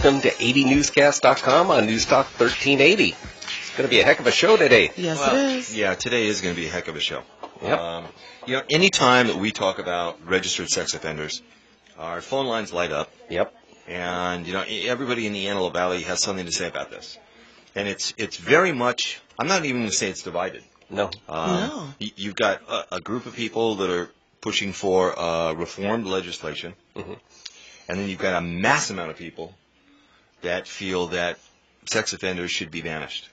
welcome to AVNewsCast.com on News Talk 1380. It's going to be a heck of a show today. Yes, it is. Yeah, today is going to be a heck of a show. Yep. Any time that we talk about registered sex offenders, our phone lines light up. Yep. And, everybody in the Antelope Valley has something to say about this. And it's very much, I'm not even going to say it's divided. No. No. You've got a group of people that are pushing for reformed legislation. Mm-hmm. And then you've got a mass amount of people that feel that sex offenders should be banished.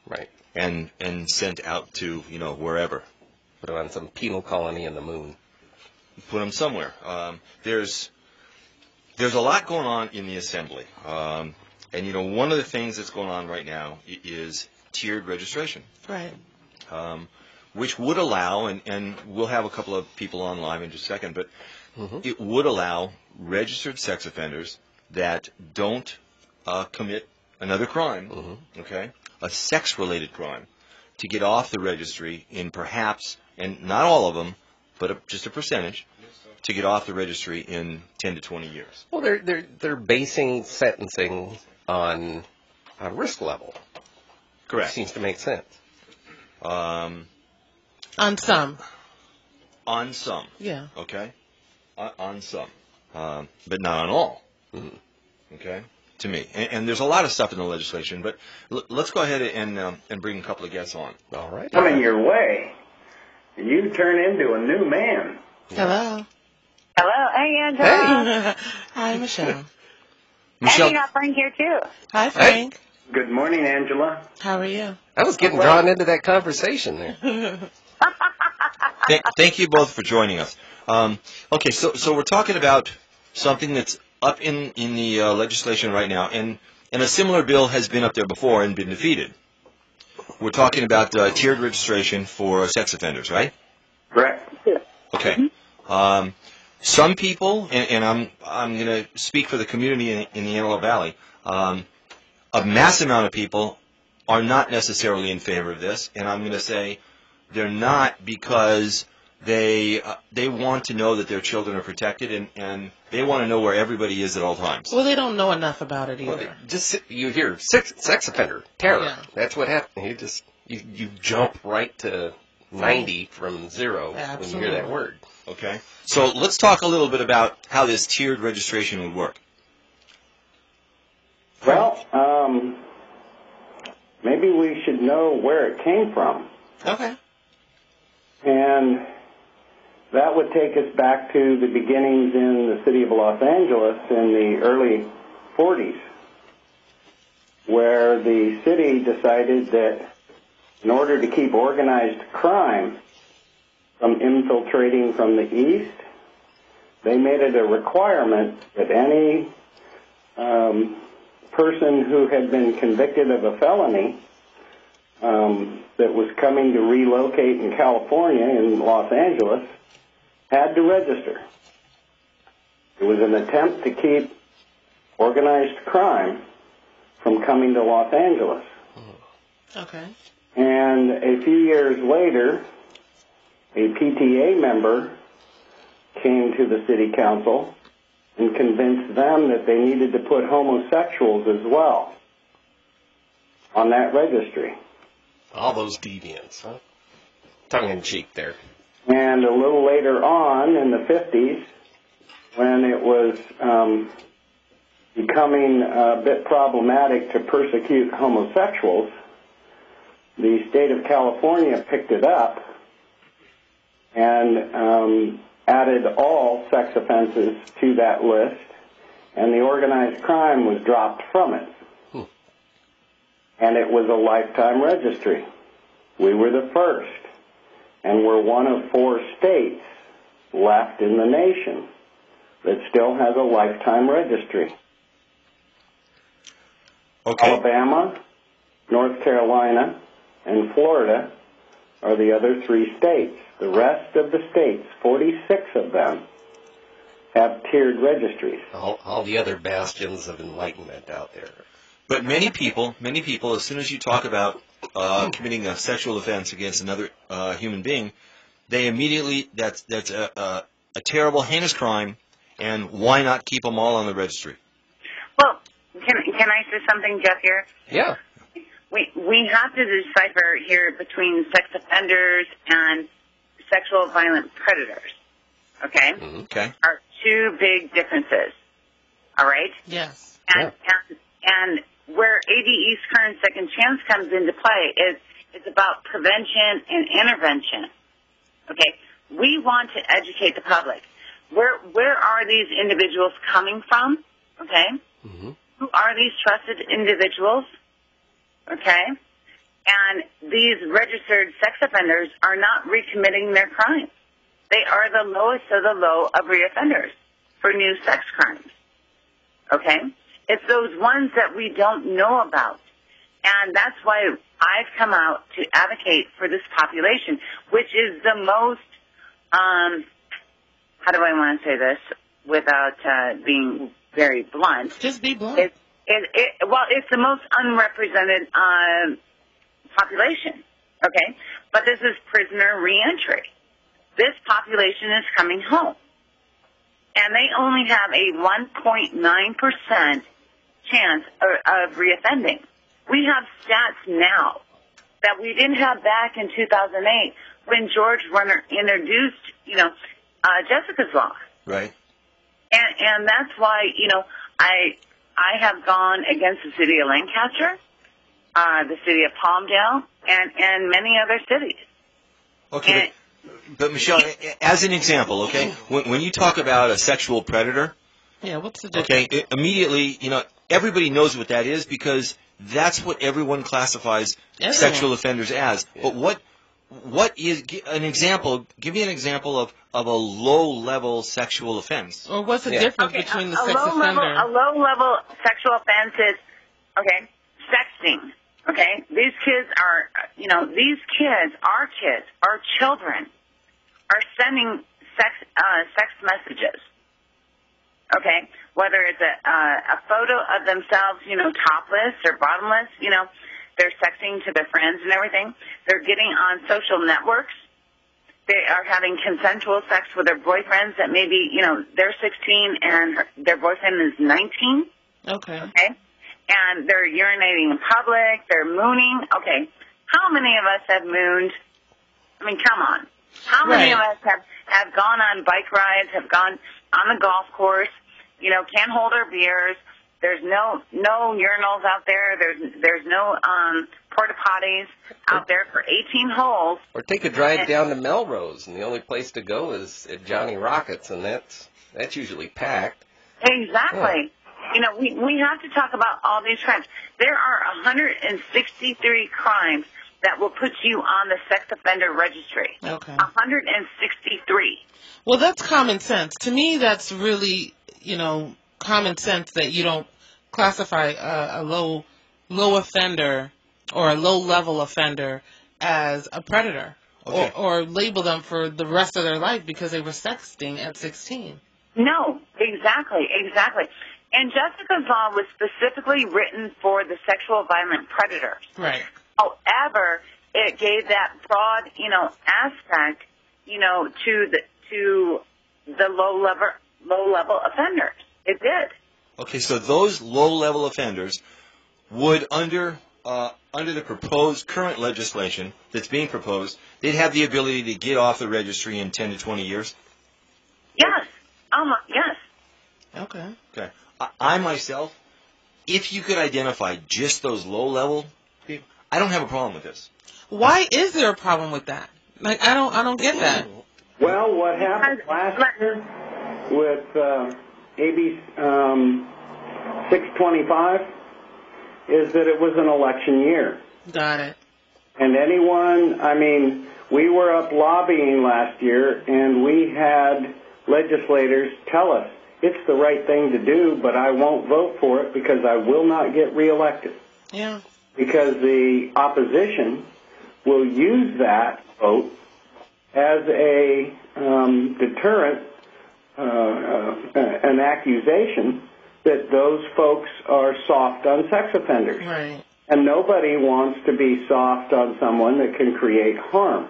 Right. And sent out to, wherever. Put them on some penal colony in the moon. Put them somewhere. There's a lot going on in the assembly. And, one of the things that's going on right now is tiered registration. Right. Which would allow, and we'll have a couple of people on live in just a second, but it would allow registered sex offenders that don't commit another crime, okay, a sex-related crime, to get off the registry in perhaps, and not all of them, but just a percentage, to get off the registry in 10 to 20 years. Well, they're basing sentencing on risk level. Correct. Seems to make sense. On some. On some. Yeah. Okay? On some. But not on all. Okay? To me. And there's a lot of stuff in the legislation, but let's go ahead and bring a couple of guests on. All right. Coming your way, you turn into a new man. Hello. Hello. Hey, Angela. Hi, Michelle. Michelle, Hey, you got Frank here, too. Hi, Frank. Good morning, Angela. How are you? I was getting drawn into that conversation there. thank you both for joining us. Okay, so we're talking about something that's up in the legislation right now, and a similar bill has been up there before and been defeated. We're talking about tiered registration for sex offenders, right? Correct. Okay. Some people, and I'm going to speak for the community in the Antelope Valley, a mass amount of people are not necessarily in favor of this, and I'm going to say they're not because they want to know that their children are protected, and they want to know where everybody is at all times. Well, they don't know enough about it either. Well, you hear sex offender, terror. Yeah. That's what happened. You jump right to 90 from 0 when you hear that word. Okay. So let's talk a little bit about how this tiered registration would work. Well, maybe we should know where it came from. Okay. And that would take us back to the beginnings in the city of Los Angeles in the early 40s, where the city decided that in order to keep organized crime from infiltrating from the east, they made it a requirement that any person who had been convicted of a felony that was coming to relocate in California, in Los Angeles, had to register. It was an attempt to keep organized crime from coming to Los Angeles. Okay. And a few years later, a PTA member came to the city council and convinced them that they needed to put homosexuals as well on that registry. All those deviants, huh? Tongue-in-cheek there. And a little later on, in the 50s, when it was becoming a bit problematic to persecute homosexuals, the state of California picked it up and added all sex offenses to that list, and the organized crime was dropped from it. And it was a lifetime registry. We were the first, and we're one of 4 states left in the nation that still has a lifetime registry. Okay. Alabama, North Carolina, and Florida are the other 3 states. The rest of the states, 46 of them, have tiered registries. All the other bastions of enlightenment out there. But many people, as soon as you talk about committing a sexual offense against another human being, they immediately, that's a terrible, heinous crime, and why not keep them all on the registry? Well, Can I say something, Jeff, here? Yeah. We have to decipher here between sex offenders and sexual violent predators. Okay? Mm-hmm. Okay. Are two big differences. All right? Yes. And where ADE's current second chance comes into play is it's about prevention and intervention. Okay? We want to educate the public. Where are these individuals coming from? Okay? Mm-hmm. Who are these trusted individuals? Okay? And these registered sex offenders are not recommitting their crimes. They are the lowest of the low of reoffenders for new sex crimes. Okay? It's those ones that we don't know about. And that's why I've come out to advocate for this population, which is the most, how do I want to say this without being very blunt? Just be blunt. It's the most unrepresented population, okay? But this is prisoner reentry. This population is coming home. And they only have a 1.9% chance of reoffending. We have stats now that we didn't have back in 2008 when George Runner introduced, Jessica's Law. Right. And that's why, I have gone against the city of Lancaster, the city of Palmdale, and many other cities. Okay, but Michelle, as an example, okay, when you talk about a sexual predator, yeah, what's the difference? okay, immediately, everybody knows what that is because that's what everyone classifies sexual offenders as. Yeah. But what is an example? Give me an example of a low-level sexual offense. Or what's the difference between the sex offender? A low-level sexual offense is, sexting. Okay, these kids are, our children, are sending sex messages. Okay, whether it's a photo of themselves, topless or bottomless, they're sexting to their friends and everything. They're getting on social networks. They are having consensual sex with their boyfriends that maybe, they're 16 and their boyfriend is 19. Okay. Okay? And they're urinating in public. They're mooning. Okay. How many of us have mooned? I mean, come on. How many of us have gone on bike rides, have gone on the golf course, can't hold our beers. There's no urinals out there. There's no porta potties out there for 18 holes. Or take a drive down to Melrose, and the only place to go is at Johnny Rockets, and that's usually packed. Exactly. Yeah. We have to talk about all these crimes. There are 163 crimes that will put you on the sex offender registry. Okay. 163. Well, that's common sense. To me, that's really, common sense that you don't classify a low offender or a low-level offender as a predator, okay, or label them for the rest of their life because they were sexting at 16. No, exactly. And Jessica's Law was specifically written for the sexual violent predators. Right. However, it gave that broad, aspect, to the low-level offenders. It did. Okay, so those low-level offenders would, under the proposed current legislation that's being proposed, they'd have the ability to get off the registry in 10 to 20 years? Yes. Yes. Okay. Okay. I myself, if you could identify just those low-level people, I don't have a problem with this. Why is there a problem with that? Like, I don't get that. Well, what happened last year with AB 625 is that it was an election year. Got it. And we were up lobbying last year, and we had legislators tell us, it's the right thing to do, but I won't vote for it because I will not get reelected. Yeah. Because the opposition will use that vote as a deterrent, an accusation that those folks are soft on sex offenders. Right. And nobody wants to be soft on someone that can create harm.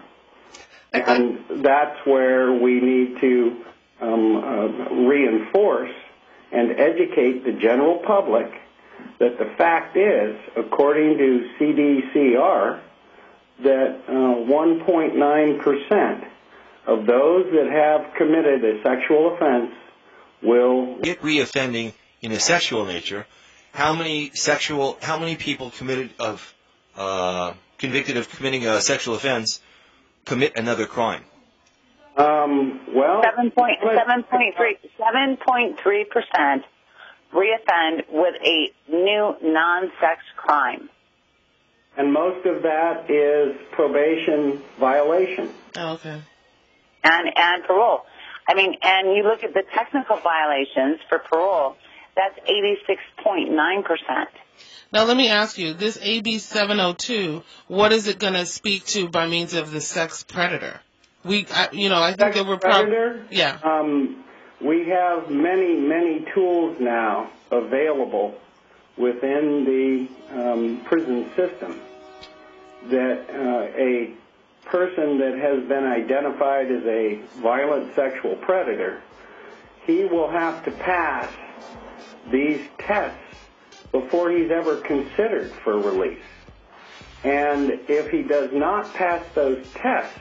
And that's where we need to reinforce and educate the general public that the fact is, according to CDCR, that 1.9% of those that have committed a sexual offense will get reoffending in a sexual nature. How many people convicted of committing a sexual offense commit another crime? 7.3% reoffend with a new non-sex crime. And most of that is probation violation. Oh, okay. And parole. I mean, and you look at the technical violations for parole, that's 86.9%. Now, let me ask you, this AB 702, what is it going to speak to by means of the sex predator? I think that we're predator? Yeah. We have many tools now available within the prison system that a person that has been identified as a violent sexual predator, he will have to pass these tests before he's ever considered for release. And if he does not pass those tests,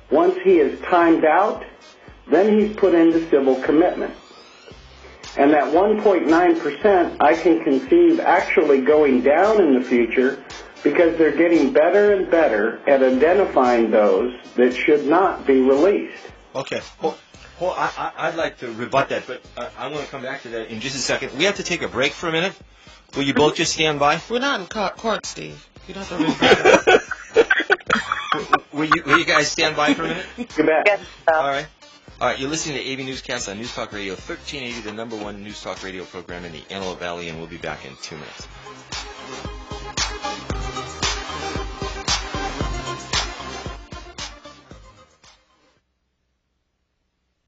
once he is timed out, then he's put into civil commitment. And that 1.9%, I can conceive actually going down in the future because they're getting better and better at identifying those that should not be released. Okay. Well, I'd like to rebut that, but I want to come back to that in just a second. We have to take a break for a minute. Will you both just stand by? We're not in court, Steve. You don't have to read Will you guys stand by for a minute? You bet. Yes, All right. All right, you're listening to AVNewsCast on News Talk Radio 1380, the number one news talk radio program in the Antelope Valley, and we'll be back in 2 minutes.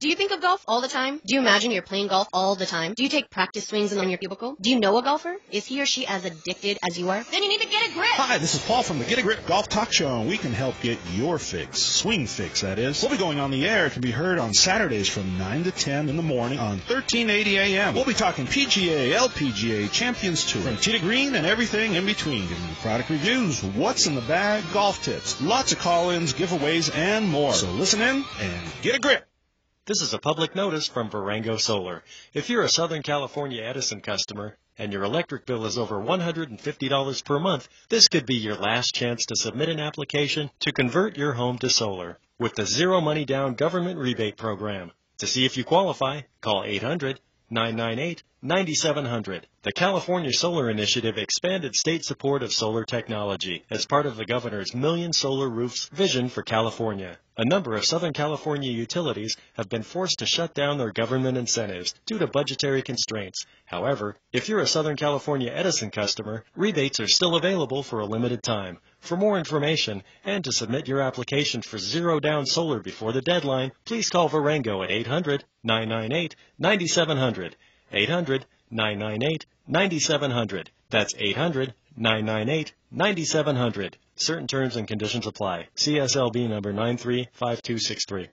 Do you think of golf all the time? Do you imagine you're playing golf all the time? Do you take practice swings in your cubicle? Do you know a golfer? Is he or she as addicted as you are? Then you need to get a grip. Hi, this is Paul from the Get a Grip Golf Talk Show, and we can help get your fix. Swing fix, that is. We'll be going on the air. It can be heard on Saturdays from 9 to 10 in the morning on 1380 AM. We'll be talking PGA, LPGA, Champions Tour, from tee to green and everything in between. Giving you product reviews, what's in the bag, golf tips, lots of call-ins, giveaways, and more. So listen in and get a grip. This is a public notice from Varango Solar. If you're a Southern California Edison customer and your electric bill is over $150 per month, this could be your last chance to submit an application to convert your home to solar with the Zero Money Down Government Rebate Program. To see if you qualify, call 800-998-9700. The California Solar Initiative expanded state support of solar technology as part of the governor's Million Solar Roofs vision for California. A number of Southern California utilities have been forced to shut down their government incentives due to budgetary constraints. However, if you're a Southern California Edison customer, rebates are still available for a limited time. For more information and to submit your application for Zero Down Solar before the deadline, please call Varango at 800-998-9700. 800-998-9700. That's 800-998-9700. Certain terms and conditions apply. CSLB number 935263.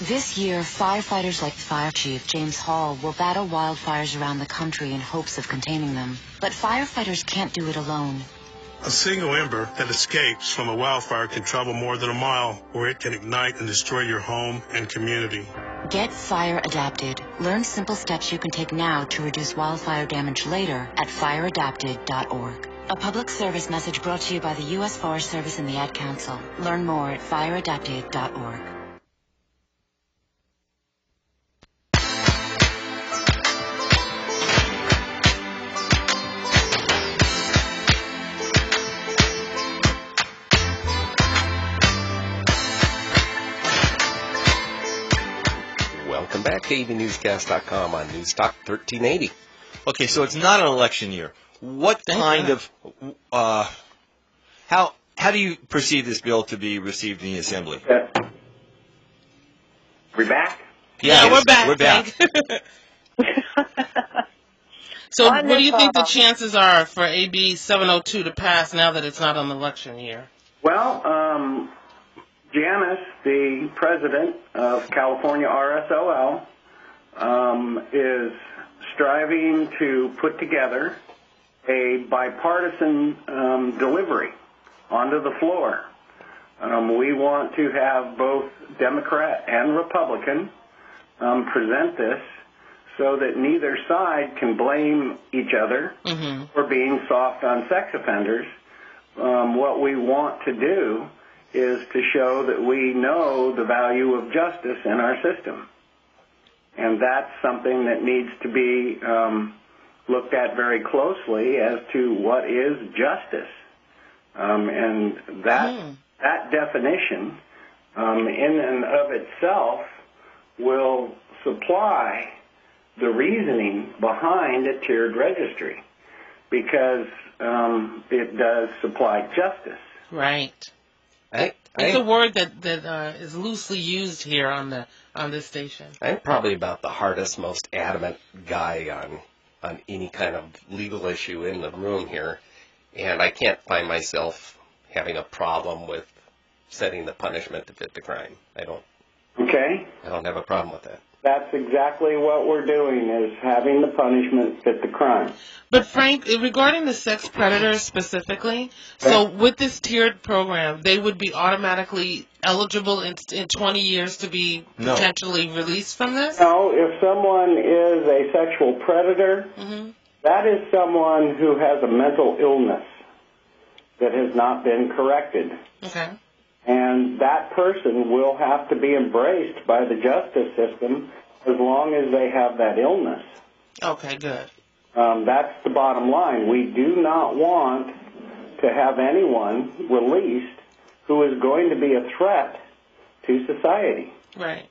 This year, firefighters like Fire Chief James Hall will battle wildfires around the country in hopes of containing them. But firefighters can't do it alone. A single ember that escapes from a wildfire can travel more than a mile, where it can ignite and destroy your home and community. Get fire adapted. Learn simple steps you can take now to reduce wildfire damage later at fireadapted.org. A public service message brought to you by the U.S. Forest Service and the Ad Council. Learn more at fireadapted.org. Welcome back to AVNewsCast.com on News Talk 1380. Okay, so it's not an election year. What kind of how do you perceive this bill to be received in the Assembly? We're back? Yeah, we're back. We're back. So what do you think the chances are for AB 702 to pass now that it's not an election year? Well, Janice, the president of California RSOL, is striving to put together a bipartisan delivery onto the floor. We want to have both Democrat and Republican present this so that neither side can blame each other for being soft on sex offenders. What we want to do is to show that we know the value of justice in our system. And that's something that needs to be looked at very closely as to what is justice. And that definition in and of itself will supply the reasoning behind a tiered registry, because it does supply justice. Right. It's a word that is loosely used here on this station. I'm probably about the hardest, most adamant guy on any kind of legal issue in the room here, and I can't find myself having a problem with setting the punishment to fit the crime. I don't have a problem with that. That's exactly what we're doing, is having the punishment fit the crime. But Frank, regarding the sex predators specifically, so with this tiered program, they would be automatically eligible in 20 years to be potentially released from this? No, if someone is a sexual predator, that is someone who has a mental illness that has not been corrected. Okay. And that person will have to be embraced by the justice system as long as they have that illness. Okay, good. That's the bottom line. We do not want to have anyone released who is going to be a threat to society. Right.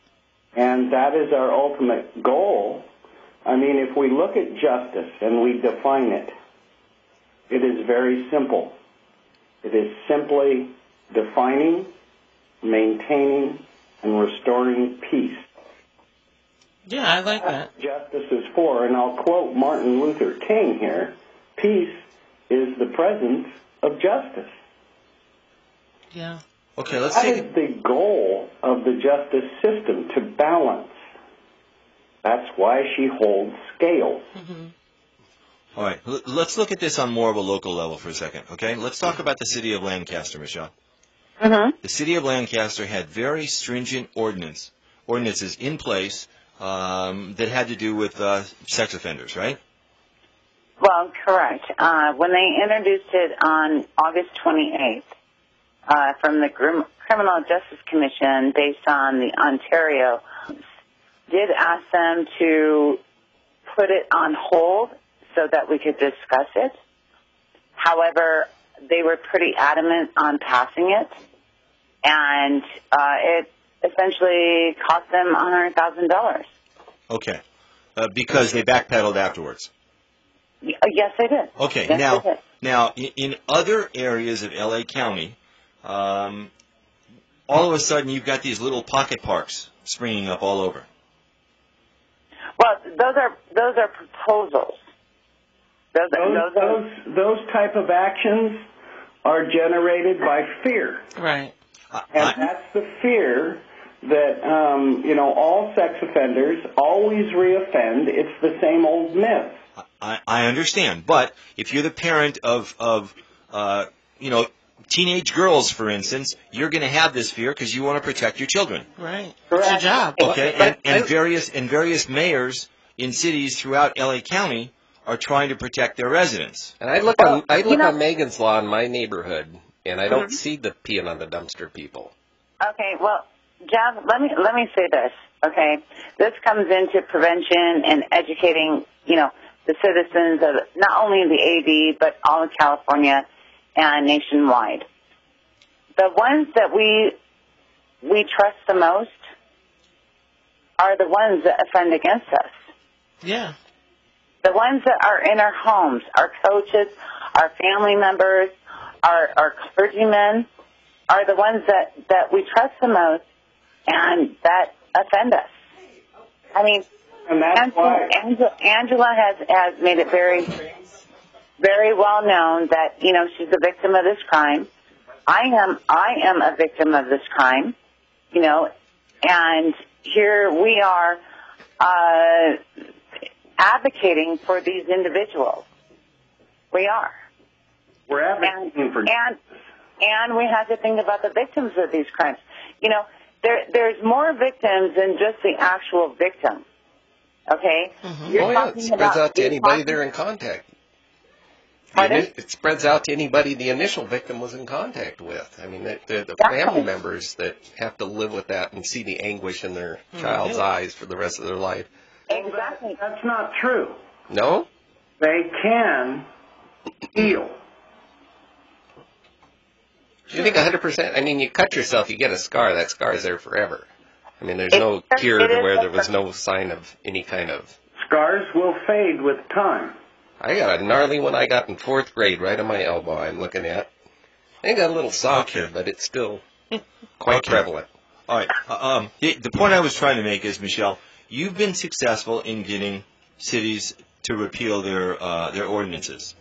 And that is our ultimate goal. I mean, if we look at justice and we define it, it is very simple. It is simply defining, maintaining, and restoring peace. Yeah, I like that. Justice is for, and I'll quote Martin Luther King here, peace is the presence of justice. Yeah. Okay, let's that take is the goal of the justice system, to balance. That's why she holds scales. All right, let's look at this on more of a local level for a second, okay? Let's talk about the city of Lancaster, Michelle. The city of Lancaster had very stringent ordinances in place that had to do with sex offenders, right? Well, correct. When they introduced it on August 28th from the Criminal Justice Commission based on the Ontario, did ask them to put it on hold so that we could discuss it. However, they were pretty adamant on passing it, and it essentially cost them $100,000. Okay, because they backpedaled afterwards. Yes, they did. Okay, yes, now in other areas of LA County, all of a sudden you've got these little pocket parks springing up all over. Well, those are proposals. Those type of actions are generated by fear. Right. And that's the fear that, all sex offenders always reoffend. It's the same old myth. I understand, but if you're the parent of teenage girls, for instance, you're going to have this fear because you want to protect your children. Right. It's your job. Okay, and various mayors in cities throughout LA County are trying to protect their residents. And I look on Megan's Law in my neighborhood, and I don't see the peeing on the dumpster people. Okay, well, Jeff, let me say this. Okay, this comes into prevention and educating, the citizens of not only the AV but all of California and nationwide. The ones that we trust the most are the ones that offend against us. Yeah. The ones that are in our homes, our coaches, our family members, our clergymen, are the ones that we trust the most and that offend us. I mean, and that's Angela has made it very, very well known that, she's a victim of this crime. I am a victim of this crime, and here we are advocating for these individuals. We are. We're advocating for justice. And we have to think about the victims of these crimes. You know, there's more victims than just the actual victim. Okay? It spreads out to anybody they're in contact. It spreads out to anybody the initial victim was in contact with. I mean, the family members that have to live with that and see the anguish in their child's eyes for the rest of their life. Exactly. That's not true. No? They can heal. You think 100%? I mean, you cut yourself, you get a scar. That scar is there forever. I mean, there's no cure to where there was no sign of any kind of... Scars will fade with time. I got a gnarly one I got in 4th grade right on my elbow I'm looking at. I got a little softer, but it's still quite prevalent. All right. The point I was trying to make is, Michelle, you've been successful in getting cities to repeal their ordinances.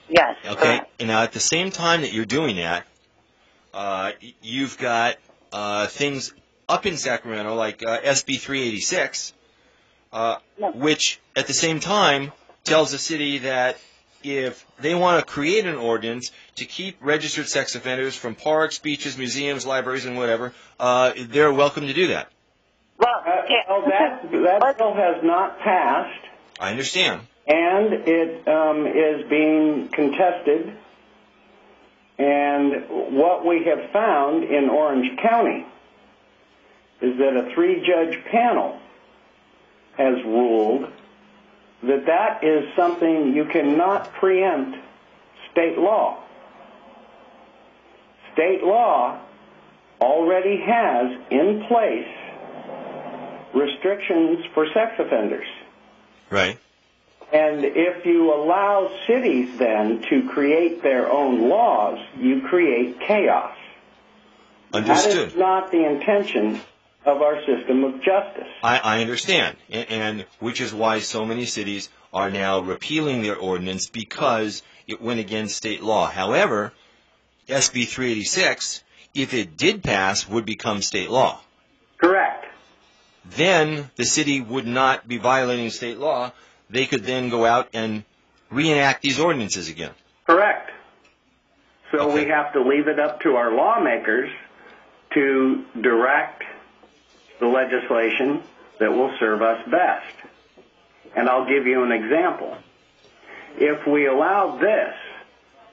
Yes. Okay. And now, at the same time that you're doing that, you've got things up in Sacramento like SB 386, which at the same time tells the city that if they want to create an ordinance to keep registered sex offenders from parks, beaches, museums, libraries, and whatever, they're welcome to do that. Well, that bill has not passed. I understand. And it is being contested. And what we have found in Orange County is that a 3-judge panel has ruled that is something you cannot preempt state law. State law already has in place restrictions for sex offenders. Right. And if you allow cities then to create their own laws, you create chaos. Understood. That is not the intention of our system of justice. I understand, and which is why so many cities are now repealing their ordinance because it went against state law. However, SB 386, if it did pass, would become state law. Correct. Then the city would not be violating state law. They could then go out and reenact these ordinances again. Correct. So Okay. we have to leave it up to our lawmakers to direct the legislation that will serve us best. And I'll give you an example. If we allow this,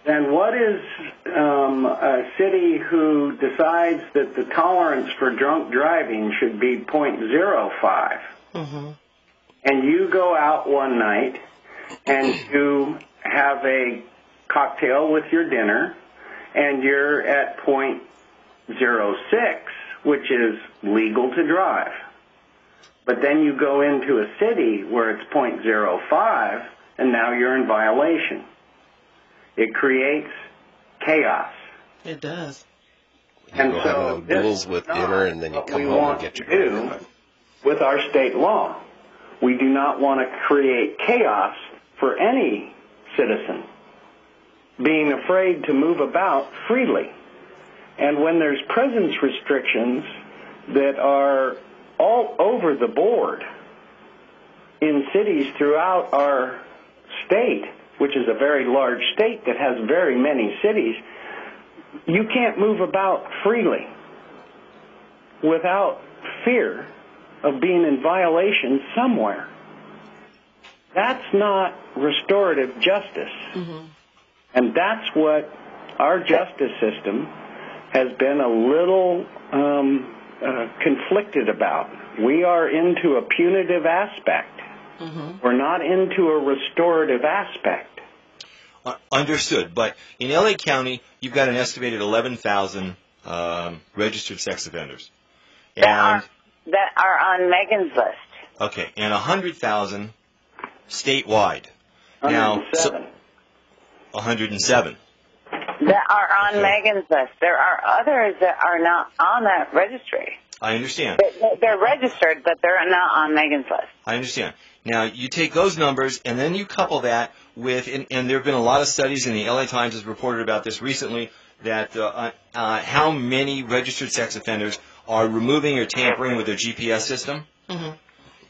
then what is a city who decides that the tolerance for drunk driving should be 0.05? And you go out one night and you have a cocktail with your dinner and you're at 0.06, which is legal to drive. But then you go into a city where it's 0.05 and now you're in violation. It creates chaos. It does. And go so have bills with dinner and then you come home and get your do with our state law. We do not want to create chaos for any citizen being afraid to move about freely. And when there's presence restrictions that are all over the board in cities throughout our state, which is a very large state that has very many cities, you can't move about freely without fear of being in violation somewhere. That's not restorative justice. And that's what our justice system has been a little conflicted about. We are into a punitive aspect. We're not into a restorative aspect. Understood. But in L.A. County, you've got an estimated 11,000 registered sex offenders. That are on Megan's list. Okay, and 100,000 statewide. 107. 107. That are on Megan's list. There are others that are not on that registry. I understand. They're registered, but they're not on Megan's list. I understand. Now, you take those numbers, and then you couple that with, and there have been a lot of studies, and the LA Times has reported about this recently, that how many registered sex offenders are removing or tampering with their GPS system.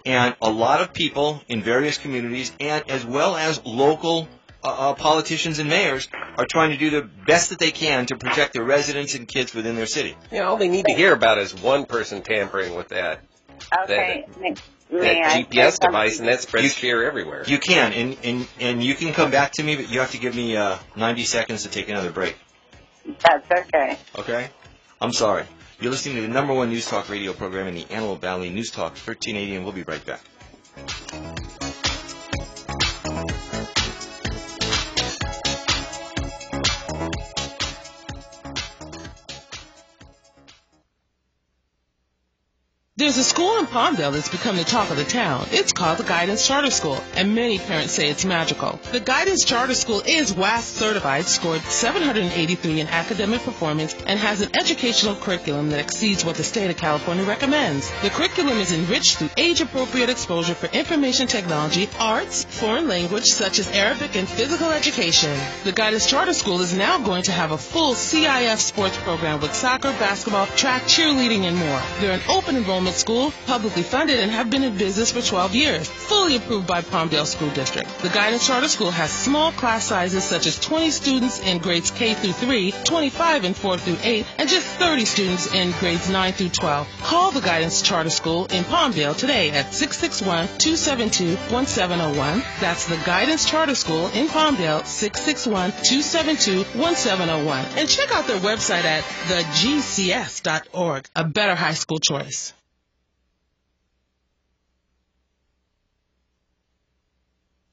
And a lot of people in various communities, and as well as local politicians and mayors are trying to do the best that they can to protect their residents and kids within their city. Yeah, all they need to hear about is one person tampering with that. Okay. That GPS device, and that spreads fear everywhere. You can, and you can come back to me, but you have to give me 90 seconds to take another break. That's okay. Okay? I'm sorry. You're listening to the #1 news talk radio program in the Antelope Valley, News Talk 1380, and we'll be right back. There's a school in Palmdale that's become the talk of the town. It's called the Guidance Charter School, and many parents say it's magical. The Guidance Charter School is WASP certified, scored 783 in academic performance, and has an educational curriculum that exceeds what the state of California recommends. The curriculum is enriched through age-appropriate exposure for information technology, arts, foreign language such as Arabic, and physical education. The Guidance Charter School is now going to have a full CIF sports program with soccer, basketball, track, cheerleading, and more. They're an open enrollment school, publicly funded, and have been in business for 12 years. Fully approved by Palmdale School District. The Guidance Charter School has small class sizes such as 20 students in grades K through 3, 25 in 4 through 8, and just 30 students in grades 9 through 12. Call the Guidance Charter School in Palmdale today at 661-272-1701. That's the Guidance Charter School in Palmdale, 661-272-1701. And check out their website at thegcs.org. A better high school choice.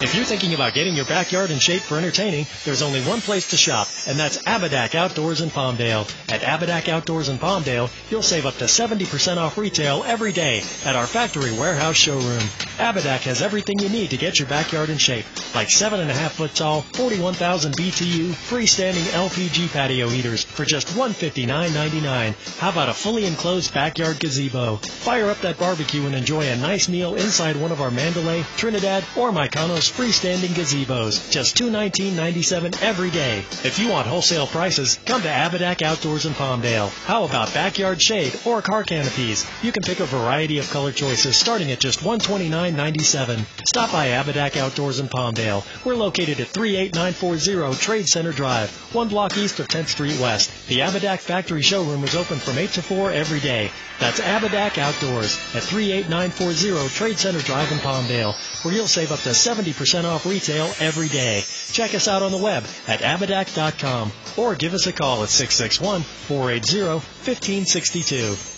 If you're thinking about getting your backyard in shape for entertaining, there's only one place to shop, and that's Abadak Outdoors in Palmdale. At Abadak Outdoors in Palmdale, you'll save up to 70% off retail every day at our factory warehouse showroom. Abadak has everything you need to get your backyard in shape, like 7.5-foot tall, 41,000 BTU, freestanding LPG patio heaters for just $159.99. How about a fully enclosed backyard gazebo? Fire up that barbecue and enjoy a nice meal inside one of our Mandalay, Trinidad, or Mykonos freestanding gazebos. Just $219.97 every day. If you want wholesale prices, come to Abadak Outdoors in Palmdale. How about backyard shade or car canopies? You can pick a variety of color choices starting at just $129.97. Stop by Abadak Outdoors in Palmdale. We're located at 38940 Trade Center Drive, 1 block east of 10th Street West. The Abadak Factory Showroom is open from 8 to 4 every day. That's Abadak Outdoors at 38940 Trade Center Drive in Palmdale, where you'll save up to 70% off retail every day. Check us out on the web at abadak.com or give us a call at 661-480-1562.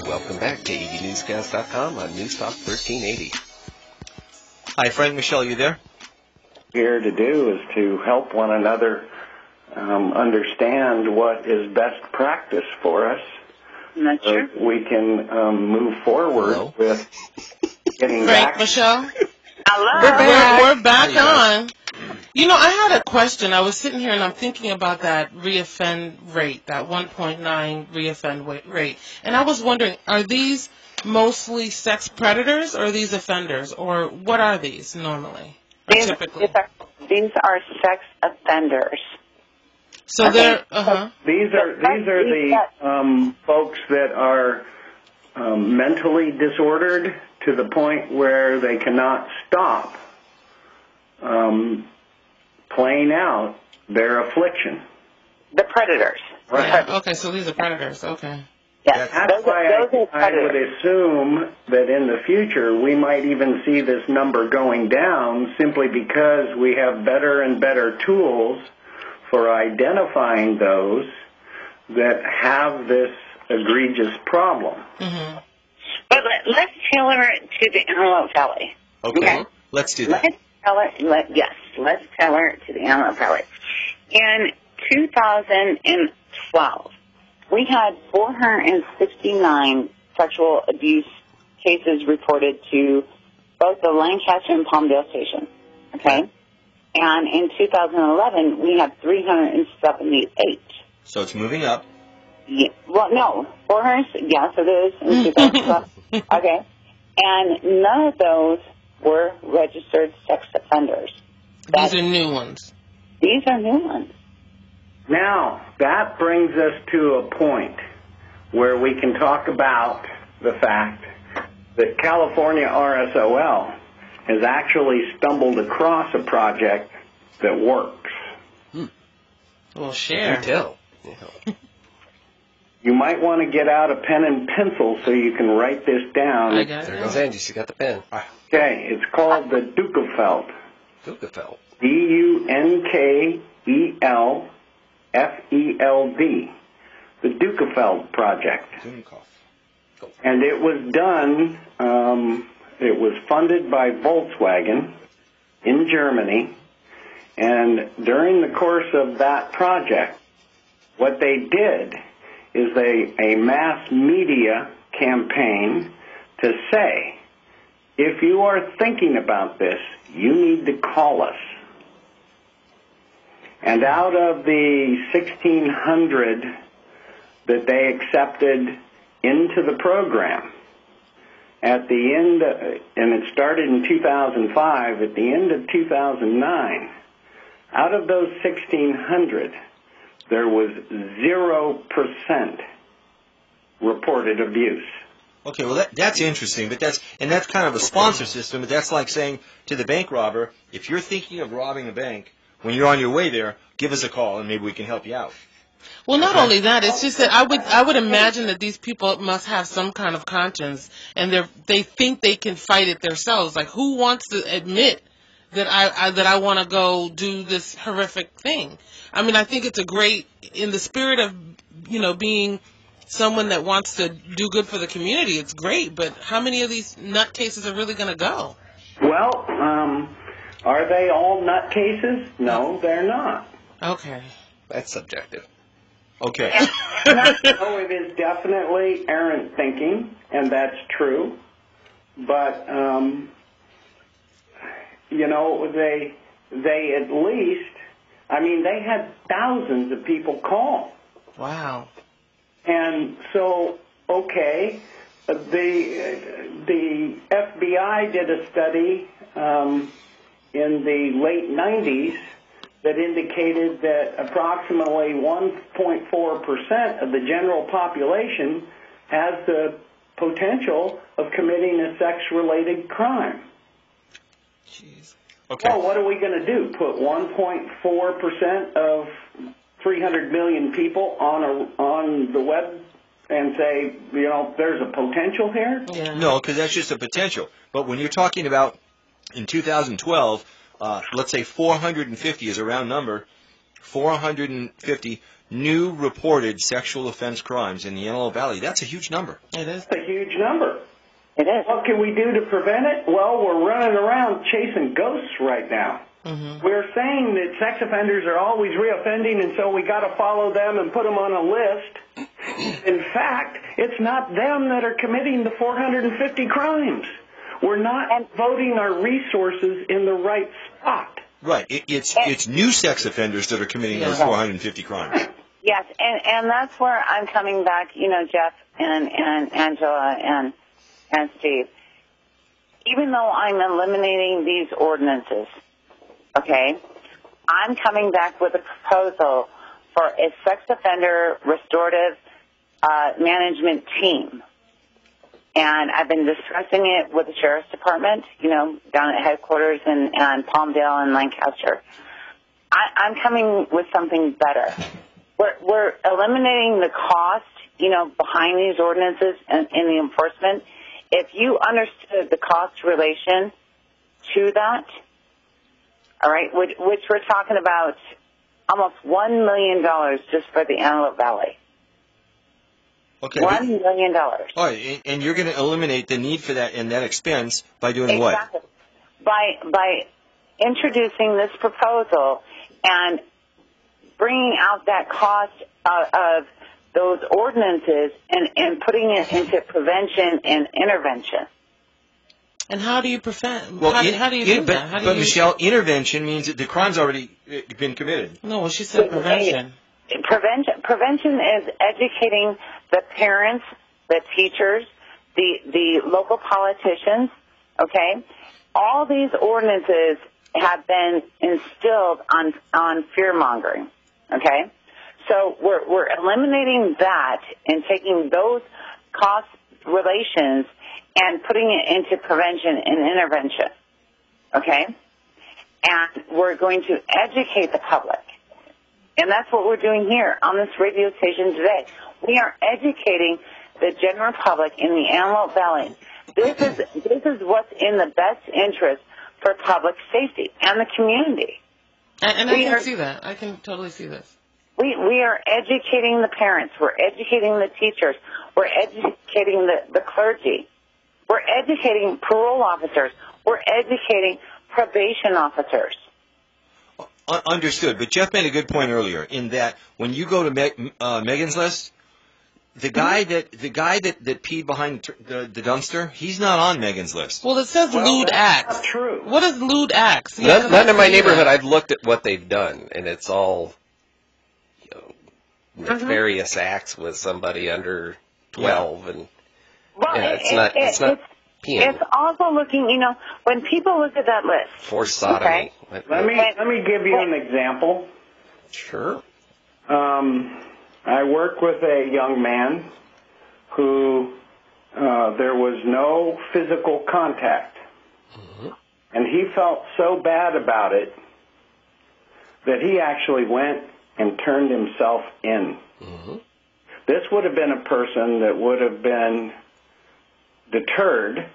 Welcome back to AVNewsCast.com on News Talk 1380. Hi, Frank. Michelle, you there? Here to do is to help one another understand what is best practice for us. That's true. We can move forward with getting Frank, back. Michelle? Hello. We're back on. You know, I had a question. I was sitting here and I'm thinking about that reoffend rate, that 1.9 reoffend rate. And I was wondering, are these mostly sex predators or are these offenders? Or what are these normally? These are sex offenders. So they're, These are the folks that are mentally disordered to the point where they cannot stop playing out their affliction. The predators. Right. Okay, so these are predators. Okay. Yes. That's why I would assume that in the future we might even see this number going down simply because we have better and better tools for identifying those that have this egregious problem. Mm-hmm. But let's tailor it to the Antelope Valley. Okay. Let's do that. Let's tailor it to the Antelope Valley. In 2012, we had 469 sexual abuse cases reported to both the Lancaster and Palmdale station. Okay? And in 2011, we had 378. So it's moving up. Yeah, well, no, 400, yes, it is in 2012. Okay. And none of those were registered sex offenders. These are new ones. These are new ones. Now, that brings us to a point where we can talk about the fact that California RSOL has actually stumbled across a project that works. Well, share. You tell. You might want to get out a pen and pencil so you can write this down. I got it. There goes Angie. She got the pen. Okay, it's called the Dunkefeld. Dunkefeld. Dunkelfeld. The Dunkefeld Project. And it was done, it was funded by Volkswagen in Germany. And during the course of that project, what they did is a mass media campaign to say, if you are thinking about this, you need to call us. And out of the 1,600 that they accepted into the program, at the end, and it started in 2005, at the end of 2009, out of those 1,600, there was 0% reported abuse. Okay, well that's interesting, but that's kind of a sponsor system. But that's like saying to the bank robber, if you're thinking of robbing a bank, when you're on your way there, give us a call and maybe we can help you out. Well, not only that, it's just that I would imagine that these people must have some kind of conscience, and they think they can fight it themselves. Like, who wants to admit that I want to go do this horrific thing? I mean, I think it's a great, in the spirit of, being someone that wants to do good for the community, it's great, but how many of these nutcases are really going to go? Well, are they all nutcases? No, they're not. Okay. That's subjective. Okay. No, it is definitely errant thinking, and that's true. But, they at least, they had thousands of people call. Wow. And so, okay, the FBI did a study in the late 90s that indicated that approximately 1.4% of the general population has the potential of committing a sex-related crime. Jeez. Okay. Well, what are we going to do? Put 1.4% of 300 million people on the web and say, there's a potential here? Yeah. No, because that's just a potential. But when you're talking about in 2012, let's say 450 is a round number, 450 new reported sexual offense crimes in the Antelope Valley. That's a huge number. It is. That's a huge number. It is. What can we do to prevent it? Well, we're running around chasing ghosts right now. Mm-hmm. We're saying that sex offenders are always reoffending, and so we got to follow them and put them on a list. In fact, it's not them that are committing the 450 crimes. We're not voting our resources in the right spot. Right. It's new sex offenders that are committing those 450 crimes. Yes, and that's where I'm coming back, Jeff and Angela and Steve. Even though I'm eliminating these ordinances, okay, I'm coming back with a proposal for a sex offender restorative management team. And I've been discussing it with the Sheriff's Department, down at headquarters in Palmdale and Lancaster. I'm coming with something better. We're eliminating the cost, behind these ordinances and in the enforcement. If you understood the cost relation to that, all right, which we're talking about almost $1 million just for the Antelope Valley. Okay. $1 million. All right, and you're going to eliminate the need for that and that expense by doing exactly. what? By introducing this proposal and bringing out that cost of those ordinances and putting it into prevention and intervention. And how do you prevent? Well, how do you do that? How do but you... Michelle, intervention means that the crime's already been committed. No, well, she said prevention. Prevention is educating the parents, the teachers, the local politicians, okay, all these ordinances have been instilled on fear-mongering, okay? So we're eliminating that and taking those cost relations and putting it into prevention and intervention, okay? And we're going to educate the public. And that's what we're doing here on this radio station today. We are educating the general public in the Antelope Valley. This is what's in the best interest for public safety and the community. And I can see that. I can totally see this. We are educating the parents. We're educating the teachers. We're educating the clergy. We're educating parole officers. We're educating probation officers. Understood. But Jeff made a good point earlier in that when you go to Megan's List, the guy that peed behind the dumpster, he's not on Megan's List. Well, it says lewd acts. Not true. What is lewd acts? None in my neighborhood. I've looked at what they've done, and it's all nefarious acts with somebody under 12, and it's not peeing. It's also looking, when people look at that list. Forced sodomy. Okay. Let me give you an example. Sure. I work with a young man who there was no physical contact. Mm-hmm. And he felt so bad about it that he actually went and turned himself in. Mm-hmm. This would have been a person that would have been deterred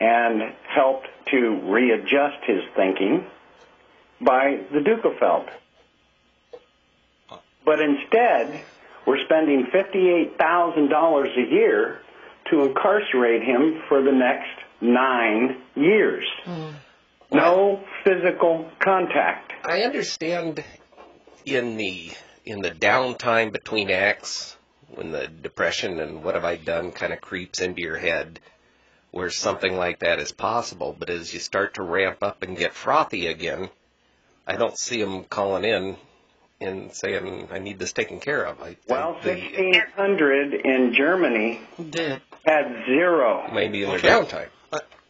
and helped to readjust his thinking by the Dukefeld. But instead, we're spending $58,000 a year to incarcerate him for the next 9 years. No physical contact. I understand in the downtime between acts, when the depression and what have I done kind of creeps into your head, where something like that is possible. But as you start to ramp up and get frothy again, I don't see them calling in and saying, I need this taken care of. 1,600 in Germany had zero. Maybe in their downtime.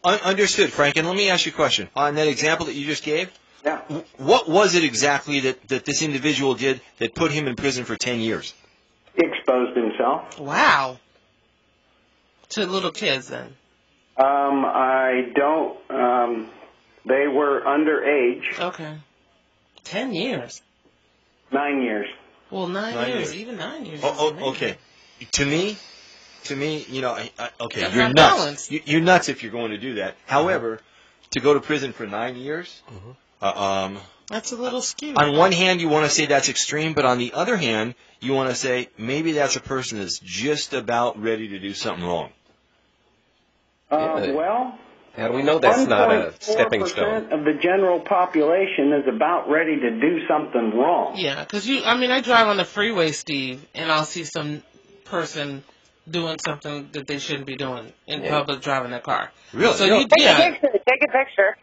Understood, Frank. And let me ask you a question. On that example that you just gave, yeah. What was it exactly that this individual did that put him in prison for 10 years? He exposed himself. Wow. To little kids, then? I don't. They were underage. Okay. 10 years. 9 years. Well, 9 years. Even 9 years. Okay. To me, okay, that's you're not nuts. balanced. You're nuts if you're going to do that. However, to go to prison for 9 years, that's a little skewed. On one hand, you want to say that's extreme, but on the other hand, you want to say maybe that's a person that's just about ready to do something wrong. Well, how do we know that's not a stepping stone? 1.4% of the general population is about ready to do something wrong. Yeah, because I drive on the freeway, Steve, and I'll see some person doing something that they shouldn't be doing in public, driving their car. Really? So Take a picture.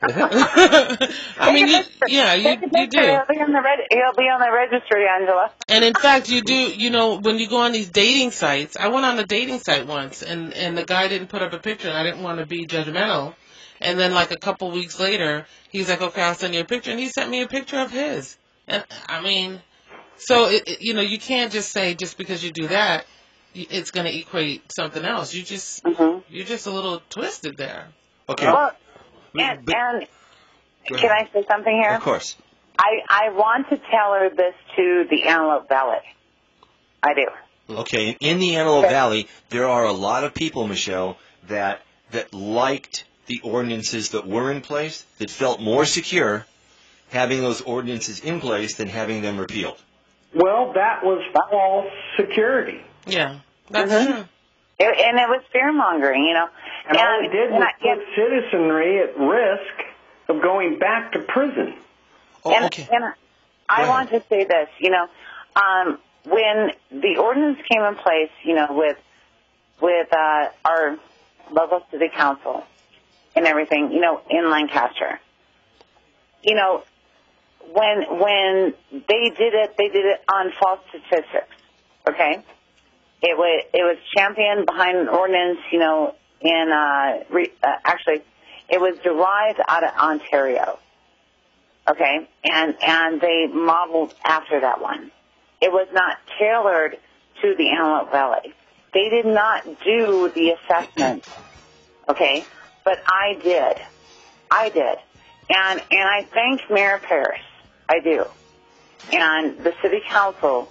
I mean, you do. He'll be on the registry, Angela. And in fact, you do. When you go on these dating sites, I went on a dating site once, and the guy didn't put up a picture, and I didn't want to be judgmental. And then, like a couple weeks later, he's like, "Okay, I'll send you a picture," and he sent me a picture of his. And I mean, so you can't just say just because you do that, it's going to equate something else. You're just a little twisted there. Okay. Well, and can I say something here? Of course. I want to tailor this to the Antelope Valley. I do. Okay. In the Antelope Valley, there are a lot of people, Michelle, that liked the ordinances that were in place, that felt more secure having those ordinances in place than having them repealed. Well, that was false security. Yeah, that's true. And it was fear-mongering, And all it did was put citizenry at risk of going back to prison. Okay. And I want to say this, when the ordinance came in place, with our local city council and everything, in Lancaster, when they did it on false statistics, okay? It was championed behind an ordinance, actually It was derived out of Ontario. Okay? And they modeled after that one. It was not tailored to the Antelope Valley. They did not do the assessment. Okay? But I did. And I thank Mayor Parrish. I do. And the City Council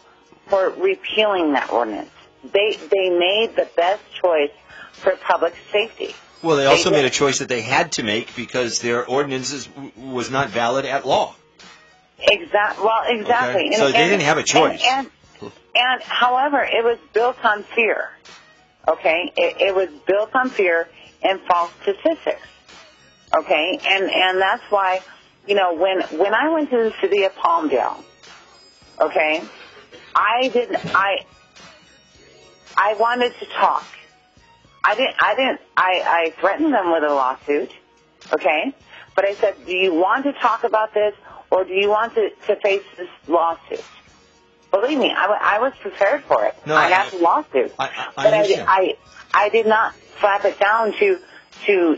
for repealing that ordinance. They made the best choice for public safety. Well, they also made a choice that they had to make because their ordinances was not valid at law. Exactly. Okay. So they didn't have a choice. And however, it was built on fear. Okay? It was built on fear and false statistics. Okay? And that's why, you know, when I went to the city of Palmdale, okay, I wanted to talk. I threatened them with a lawsuit, okay? But I said, do you want to talk about this or do you want to face this lawsuit? Believe me, I was prepared for it. No, I got the lawsuit. I did not slap it down to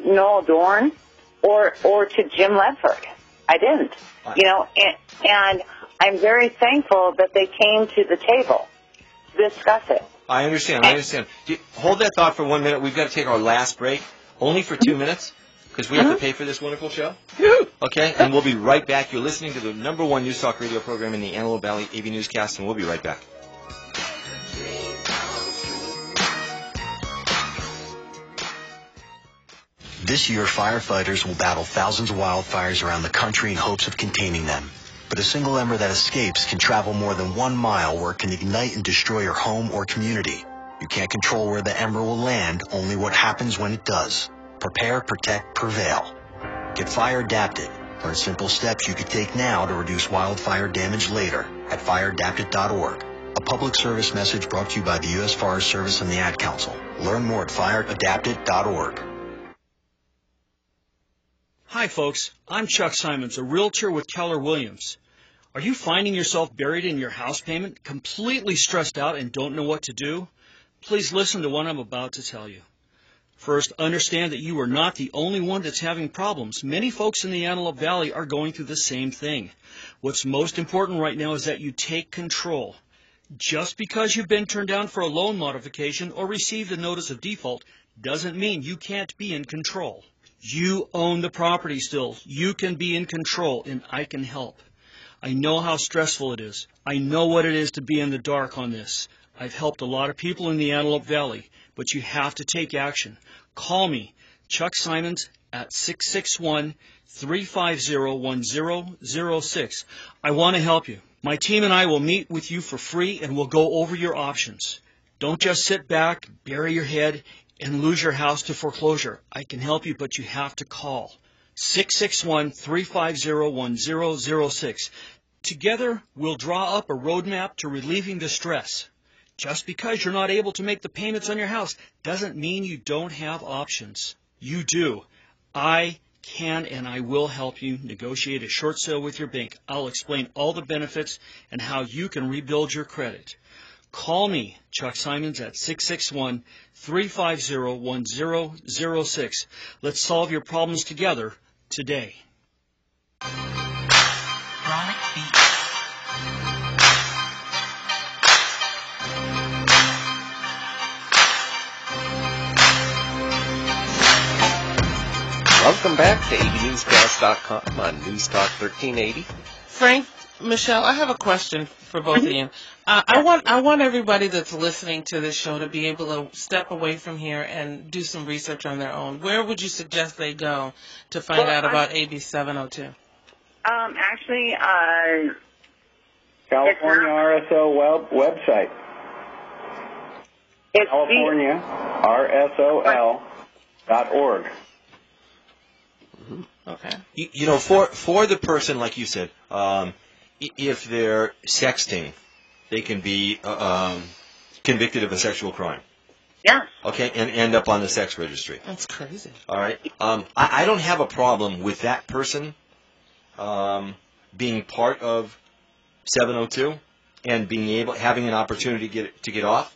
Noel Dorn or to Jim Ledford. I didn't. You know, and I'm very thankful that they came to the table to discuss it. I understand. Hold that thought for 1 minute. We've got to take our last break, only for 2 minutes, because we have to pay for this wonderful show. Okay, and we'll be right back. You're listening to the #1 News Talk radio program in the Antelope Valley, AVNewsCast, and we'll be right back. This year, firefighters will battle thousands of wildfires around the country in hopes of containing them. But a single ember that escapes can travel more than 1 mile where it can ignite and destroy your home or community. You can't control where the ember will land, only what happens when it does. Prepare, protect, prevail. Get fire adapted. Learn simple steps you could take now to reduce wildfire damage later at fireadapted.org. A public service message brought to you by the U.S. Forest Service and the Ad Council. Learn more at fireadapted.org. Hi, folks. I'm Chuck Simons, a realtor with Keller Williams. Are you finding yourself buried in your house payment, completely stressed out and don't know what to do? Please listen to what I'm about to tell you. First, understand that you are not the only one that's having problems. Many folks in the Antelope Valley are going through the same thing. What's most important right now is that you take control. Just because you've been turned down for a loan modification or received a notice of default doesn't mean you can't be in control. You own the property still. You can be in control, and I can help. I know how stressful it is. I know what it is to be in the dark on this. I've helped a lot of people in the Antelope Valley, but you have to take action. Call me, Chuck Simons, at 661-350-1006. I want to help you. My team and I will meet with you for free, and we'll go over your options. Don't just sit back, bury your head, and lose your house to foreclosure. I can help you, but you have to call. 661-350-1006. Together, we'll draw up a roadmap to relieving the stress. Just because you're not able to make the payments on your house doesn't mean you don't have options. You do. I can and I will help you negotiate a short sale with your bank. I'll explain all the benefits and how you can rebuild your credit. Call me, Chuck Simons, at 661-350-1006. Let's solve your problems together today. Welcome back to AVNewsCast.com on News Talk 1380. Frank, Michelle, I have a question for both of you. I want everybody that's listening to this show to be able to step away from here and do some research on their own. Where would you suggest they go to find out about AB 702? Actually, California RSO website. It's California RSOL.org. Okay. You know, for the person, like you said, if they're sexting, they can be convicted of a sexual crime. Yeah. Okay, and end up on the sex registry. That's crazy. All right. I don't have a problem with that person being part of 702 and having an opportunity to get off.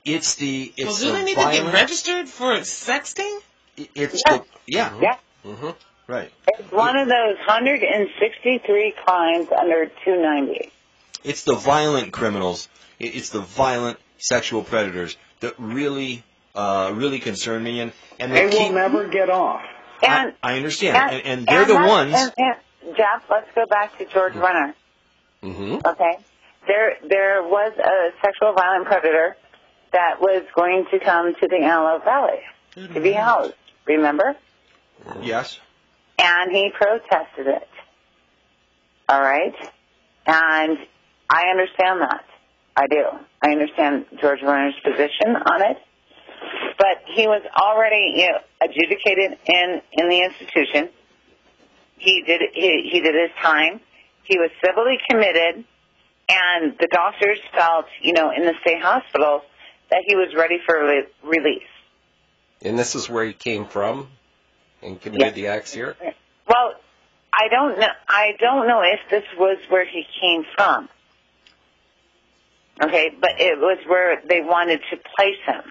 It's the do they need to get registered for sexting? It's Yeah. Mm-hmm. Right. It's one of those 163 crimes under 290. It's the violent criminals. It's the violent sexual predators that really concern me, and they will never get off. And I understand, and they're the ones. And Jeff, let's go back to George Renner. Mm-hmm. Okay, there was a sexual violent predator that was going to come to the Antelope Valley to be housed. Remember? Yes. And he protested it. All right, and I understand that. I do. I understand George Renner's position on it. But he was already, adjudicated in the institution. He did his time. He was civilly committed, and the doctors felt, in the state hospital that he was ready for release. And this is where he came from and committed the acts here? Well, I don't know if this was where he came from. Okay, but it was where they wanted to place him.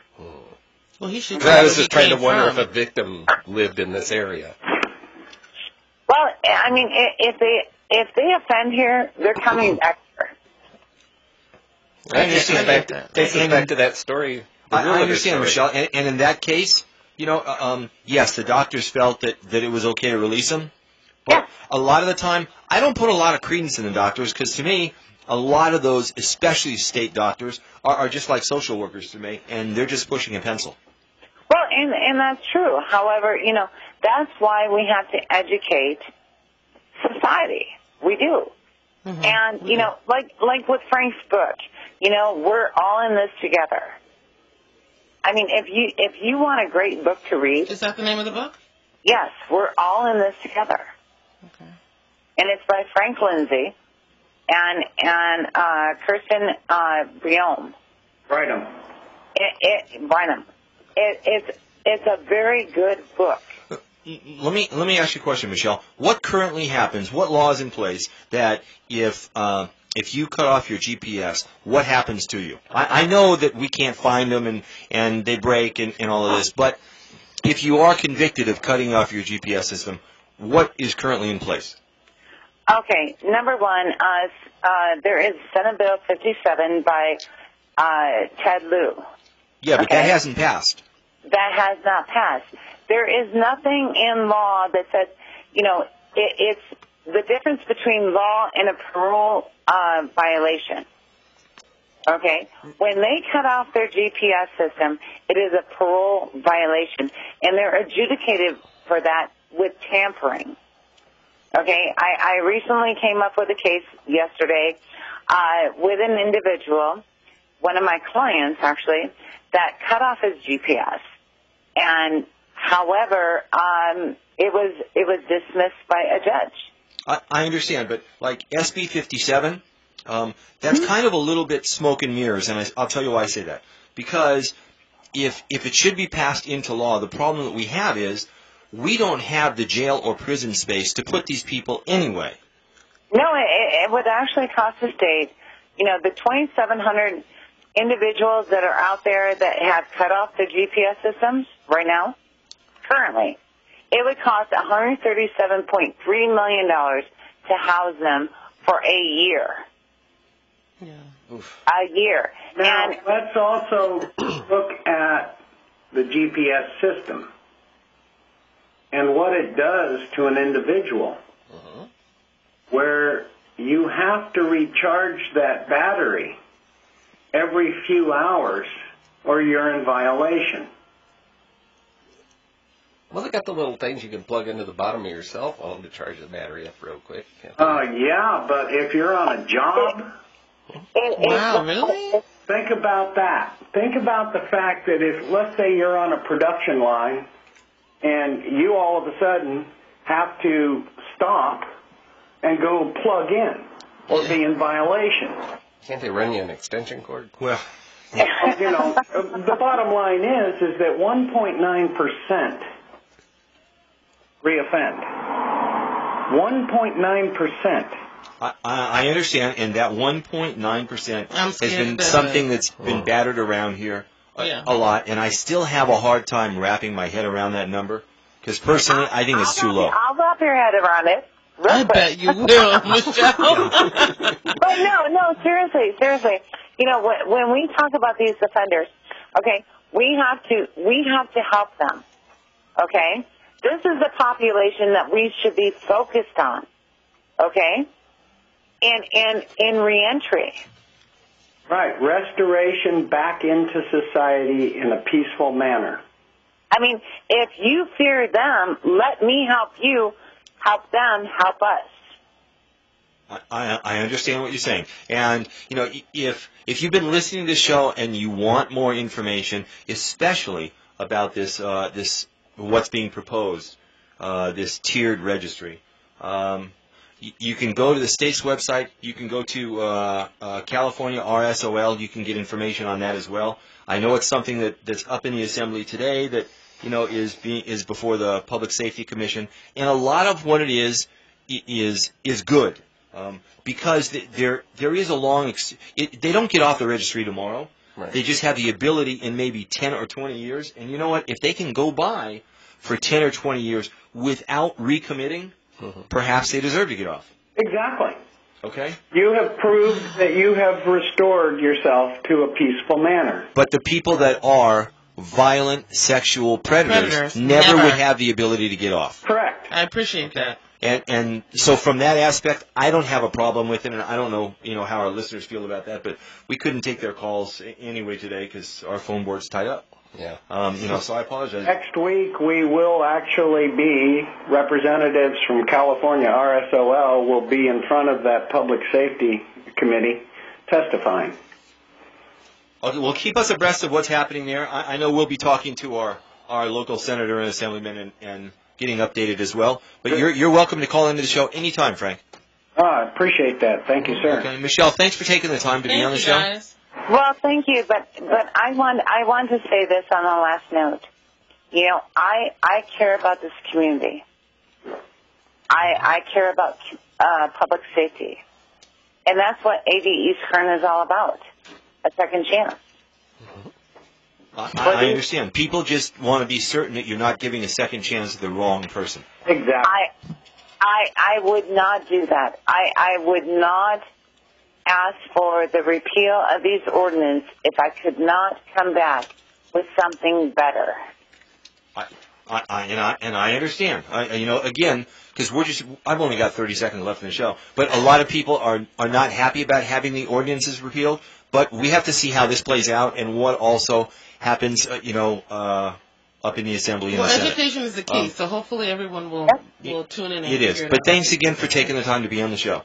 Well, he should. I was just trying to wonder if a victim lived in this area. Well, I mean, if they offend here, they're coming back here. I understand. Takes us back to that story. I understand, Michelle. And in that case, yes, the doctors felt that it was okay to release him. But a lot of the time, I don't put a lot of credence in the doctors because to me, a lot of those, especially state doctors, are just like social workers to me, and they're just pushing a pencil. Well, and that's true. However, that's why we have to educate society. We do. Mm-hmm. And, like with Frank's book, we're all in this together. I mean, if you want a great book to read. Is that the name of the book? Yes, we're all in this together. Okay. And it's by Frank Lindsay and Kirsten Briome. Bynum. Bynum. It's a very good book. Let me ask you a question, Michelle. What currently happens? What law is in place that if you cut off your GPS, what happens to you? I know that we can't find them and they break and all of this, but if you are convicted of cutting off your GPS system, what is currently in place? Okay, number one, there is Senate Bill 57 by Ted Lieu. Yeah, but that hasn't passed. That has not passed. There is nothing in law that says, it's the difference between law and a parole violation. Okay? When they cut off their GPS system, it is a parole violation, and they're adjudicated for that with tampering. Okay? I recently came up with a case yesterday with an individual, one of my clients actually, that cut off his GPS. And however, it was dismissed by a judge. I understand, but like SB 57, that's kind of a little bit smoke and mirrors, and I'll tell you why I say that. Because if it should be passed into law, the problem that we have is we don't have the jail or prison space to put these people anyway. No, it would actually cost the state, the 2,700 individuals that are out there that have cut off their GPS systems right now, currently, it would cost $137.3 million to house them for a year. Yeah. Oof. A year. Now, and let's also look at the GPS system and what it does to an individual, where you have to recharge that battery every few hours or you're in violation. Well, they got the little things you can plug into the bottom of your cell phone to charge the battery up real quick. Yeah, but if you're on a job... Wow, really? Think about that. Think about the fact that if, let's say you're on a production line and you all of a sudden have to stop and go plug in or be in violation. Can't they run you an extension cord? Well, the bottom line is that 1.9% reoffend. 1.9%. I understand, and that 1.9% has been something that's been battered around here a lot, and I still have a hard time wrapping my head around that number. Because personally, I think it's too low. I'll wrap your head around it. I bet you will, Michelle. But no, seriously. You know, when we talk about these offenders, okay, we have to help them. Okay, this is the population that we should be focused on. Okay, and in reentry. Right, restoration back into society in a peaceful manner. I mean, if you fear them, let me help you. Help them, help us. I understand what you're saying. And, you know, if you've been listening to this show and you want more information, especially about this what's being proposed, this tiered registry, you can go to the state's website. You can go to California RSOL. You can get information on that as well. I know it's something that's up in the Assembly today that, you know, is before the Public Safety Commission, and a lot of what it is good, because there is a long. They don't get off the registry tomorrow. Right. They just have the ability in maybe 10 or 20 years, and you know what? If they can go by for 10 or 20 years without recommitting, perhaps they deserve to get off. Exactly. Okay. You have proved that you have restored yourself to a peaceful manner. But the people that are violent sexual predators never would have the ability to get off. Correct. I appreciate that. And so from that aspect, I don't have a problem with it, and I don't know, you know, how our listeners feel about that, but we couldn't take their calls anyway today because our phone board's tied up. Yeah. You know, so I apologize. Next week we will actually be, representatives from California RSOL will be in front of that Public Safety Committee testifying. Okay, well, keep us abreast of what's happening there. I know we'll be talking to our local senator and assemblyman and getting updated as well. But you're welcome to call into the show anytime, Frank. I appreciate that. Thank you, sir. Okay, Michelle, thanks for taking the time to be on the show. Guys. Well, thank you, but I want to say this on the last note. You know, I care about this community. I care about public safety, and that's what AV East Kern is all about. A second chance. I understand. People just want to be certain that you're not giving a second chance to the wrong person. Exactly. I would not do that. I would not ask for the repeal of these ordinances if I could not come back with something better. I understand. You know, again, because I've only got 30 seconds left in the show, but a lot of people are not happy about having the ordinances repealed. But we have to see how this plays out and what also happens, up in the Assembly and the Senate. Education is the key, so hopefully everyone will tune in and It is. But thanks again for taking the time to be on the show.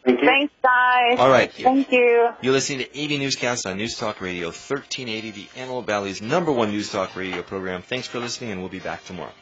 Thanks, guys. All right. Thank you. You're listening to AV Newscast on News Talk Radio 1380, the Antelope Valley's #1 News Talk radio program. Thanks for listening, and we'll be back tomorrow.